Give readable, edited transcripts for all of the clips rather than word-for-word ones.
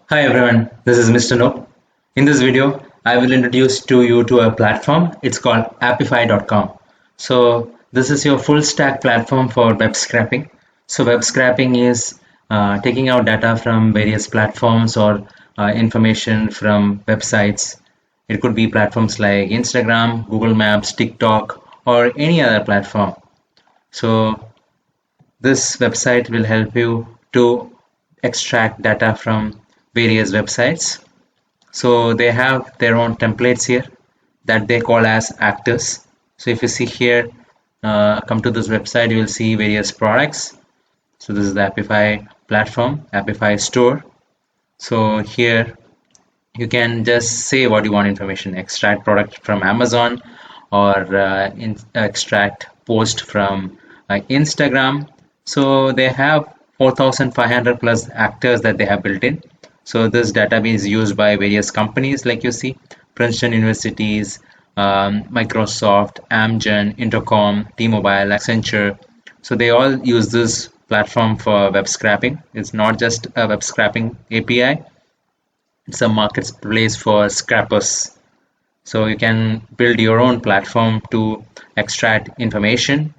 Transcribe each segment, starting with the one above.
Hi everyone, this is Mr. No. In this video, I will introduce to you to a platform. It's called Appify.com. So this is your full stack platform for web scraping. So web scraping is taking out data from various platforms or information from websites. It could be platforms like Instagram, Google Maps, TikTok, or any other platform. So this website will help you to extract data from various websites. So they have their own templates here that they call as actors. So if you see here, come to this website, you will see various products. So this is the Appify platform, Appify store. So here you can just say what you want information, extract product from Amazon or extract post from Instagram. So they have 4,500 plus actors that they have built in. So this database is used by various companies like you see, Princeton Universities, Microsoft, Amgen, Intercom, T-Mobile, Accenture. So they all use this platform for web scraping. It's not just a web scraping API, it's a marketplace for scrappers. So you can build your own platform to extract information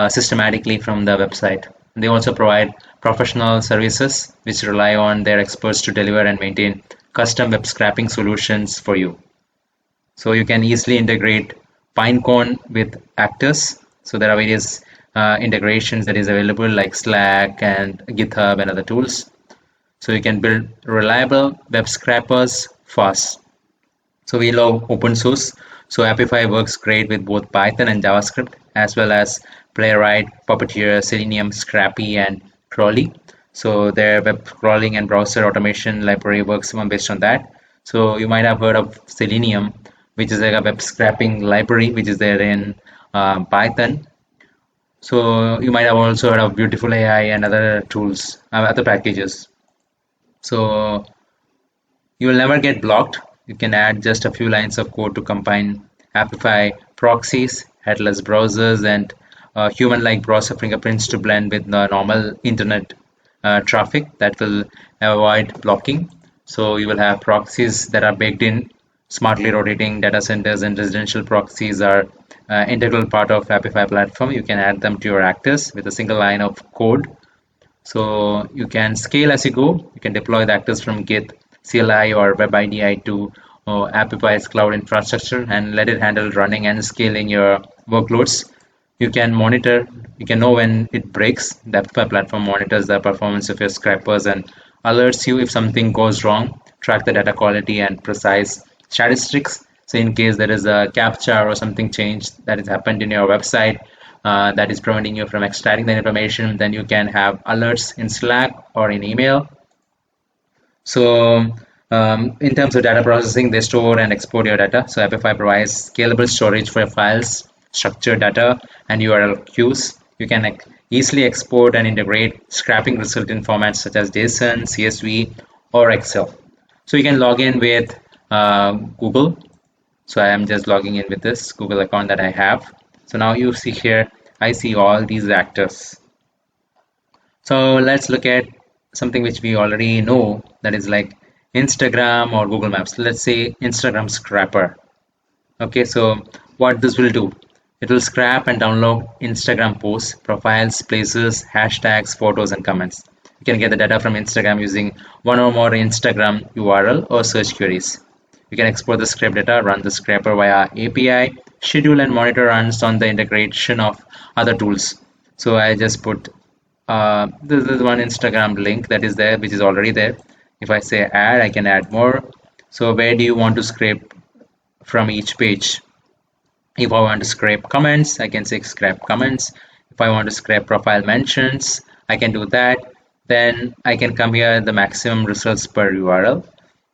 systematically from the website. They also provide professional services which rely on their experts to deliver and maintain custom web scraping solutions for you. So you can easily integrate Pinecone with Actors. So there are various integrations that is available like Slack and GitHub and other tools. So you can build reliable web scrapers fast. So we love open source. So Appify works great with both Python and JavaScript, as well as Playwright, Puppeteer, Selenium, Scrappy, and Crawly. So their web crawling and browser automation library works based on that. So you might have heard of Selenium, which is like a web scraping library, which is there in Python. So you might have also heard of Beautiful AI and other tools, other packages. So you will never get blocked. You can add just a few lines of code to combine Appify proxies, headless browsers, and human-like browser fingerprints to blend with the normal internet traffic that will avoid blocking. So you will have proxies that are baked in, smartly rotating data centers and residential proxies are integral part of Appify platform. You can add them to your actors with a single line of code, so you can scale as you go. You can deploy the actors from Git, CLI, or WebIDI to Appify's cloud infrastructure and let it handle running and scaling your workloads. You can monitor, you can know when it breaks. The Appify platform monitors the performance of your scrapers and alerts you if something goes wrong, track the data quality and precise statistics. So in case there is a captcha or something changed that has happened in your website, that is preventing you from extracting the information, then you can have alerts in Slack or in email. So in terms of data processing, they store and export your data. So Appify provides scalable storage for your files, structured data, and URL queues. You can easily export and integrate scraping result in formats such as JSON, CSV, or Excel. So you can log in with Google. So I am just logging in with this Google account that I have. So now you see here, I see all these actors. So let's look at something which we already know, that is like Instagram or Google Maps. Let's say Instagram Scrapper. Okay, so what this will do, it will scrap and download Instagram posts, profiles, places, hashtags, photos, and comments. You can get the data from Instagram using one or more Instagram URL or search queries. You can export the scrape data, run the scraper via API, schedule and monitor runs on the integration of other tools. So I just put this is one Instagram link that is there, which is already there. If I say add, I can add more. So where do you want to scrape from each page? If I want to scrape comments, I can say scrape comments. If I want to scrape profile mentions, I can do that. Then I can come here the maximum results per URL.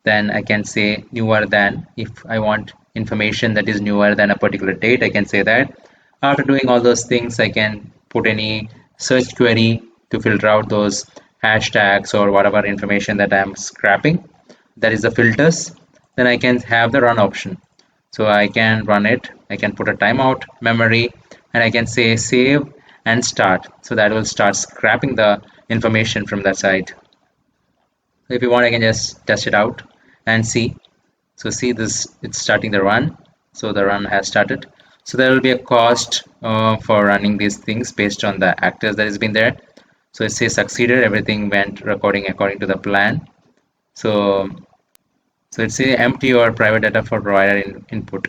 Then I can say newer than. If I want information that is newer than a particular date, I can say that. After doing all those things, I can put any search query to filter out those hashtags or whatever information that I'm scrapping. That is the filters. Then I can have the run option. So I can run it, I can put a timeout memory, and I can say save and start. So that will start scrapping the information from that site. If you want, I can just test it out and see. So see this, it's starting the run. So the run has started. So there will be a cost for running these things based on the actors that has been there. So it says succeeded, everything went recording according to the plan. So it says empty or private data for provider input.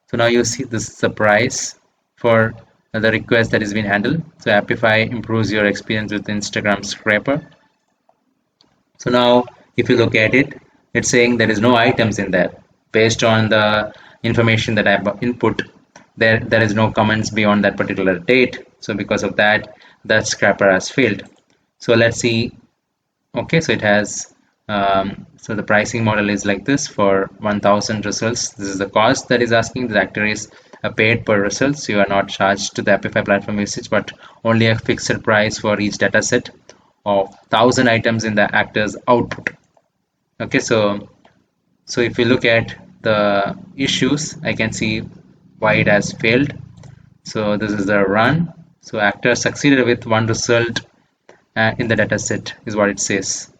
So now you see this is the price for the request that has been handled. So Apify improves your experience with Instagram scraper. So now if you look at it, it's saying there is no items in there. Based on the information that I've input, there is no comments beyond that particular date. So because of that, the scraper has failed. So let's see. Okay, so it has so the pricing model is like this. For 1000 results, this is the cost that is asking. The actor is paid per results. You are not charged to the Apify platform usage, but only a fixed price for each data set of 1000 items in the actor's output. Okay, so if you look at the issues, I can see why it has failed. So this is the run. So actor succeeded with one result in the data set is what it says.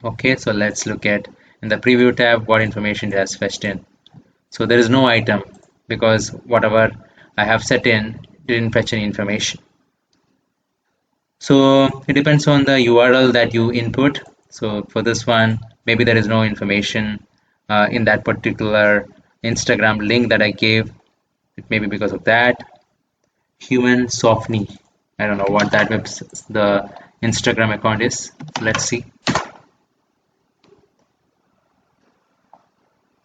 Okay, so let's look at in the preview tab what information it has fetched in. So there is no item because whatever I have set in didn't fetch any information. So it depends on the URL that you input. So for this one, maybe there is no information in that particular Instagram link that I gave. It may be because of that. Human Softney. I don't know what that the Instagram account is. Let's see.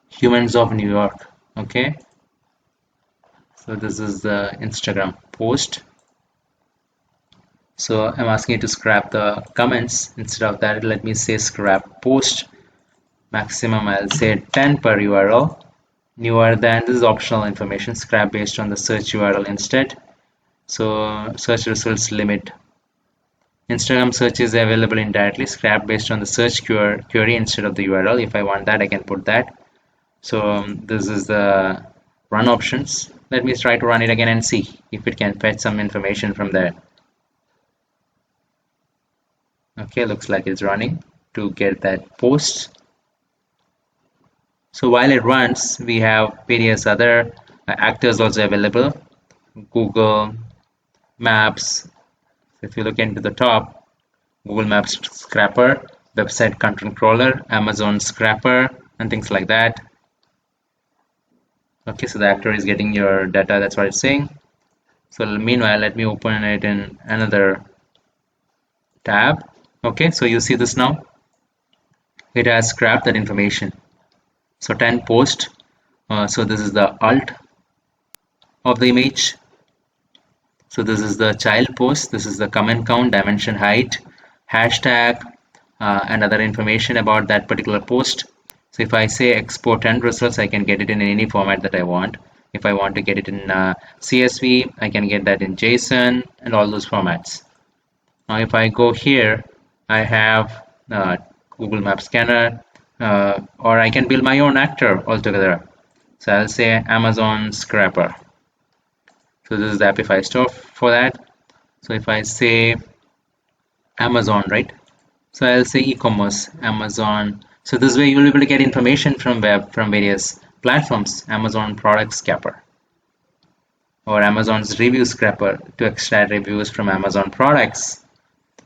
Humans of New York. Okay. So this is the Instagram post. So I'm asking you to scrap the comments. Instead of that, let me say scrap post. Maximum I'll say 10 per URL. Newer than this is optional information. Scrap based on the search URL instead. So search results limit. Instagram search is available indirectly. Scrap based on the search query instead of the URL. If I want that, I can put that. So this is the run options. Let me try to run it again and see if it can fetch some information from there. Okay, looks like it's running to get that post. So while it runs, we have various other actors also available. Google Maps. If you look into the top, Google Maps Scrapper, website content crawler, Amazon Scrapper, and things like that. Okay, so the actor is getting your data, that's what it's saying. So meanwhile, let me open it in another tab. Okay, so you see this now. It has scrapped that information. So 10 post. So this is the alt of the image. So this is the child post. This is the comment count, dimension, height, hashtag, and other information about that particular post. So if I say export 10 results, I can get it in any format that I want. If I want to get it in CSV, I can get that in JSON and all those formats. Now if I go here, I have Google Map Scanner, or I can build my own actor altogether. So I'll say Amazon Scrapper. So this is the Apify store for that. So if I say Amazon, right? So I'll say e-commerce, Amazon. So this way you'll be able to get information from web, from various platforms, Amazon Product Scrapper or Amazon's Review Scrapper to extract reviews from Amazon products.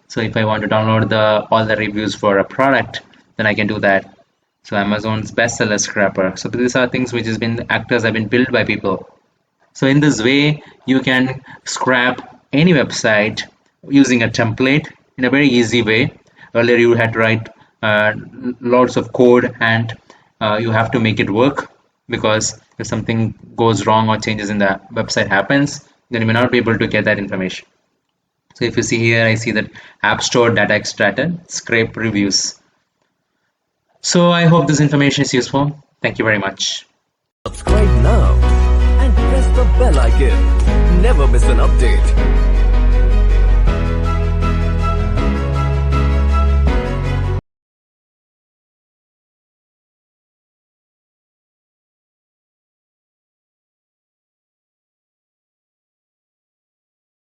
So if I want to download all the reviews for a product, then I can do that. So Amazon's bestseller scrapper. So these are things which has been actors have been built by people. So in this way, you can scrap any website using a template in a very easy way. Earlier, you had to write lots of code and you have to make it work, because if something goes wrong or changes in the website happens, then you may not be able to get that information. So if you see here, I see that App Store data extracted, scrape reviews. So I hope this information is useful. Thank you very much. Subscribe now and press the bell icon. Never miss an update.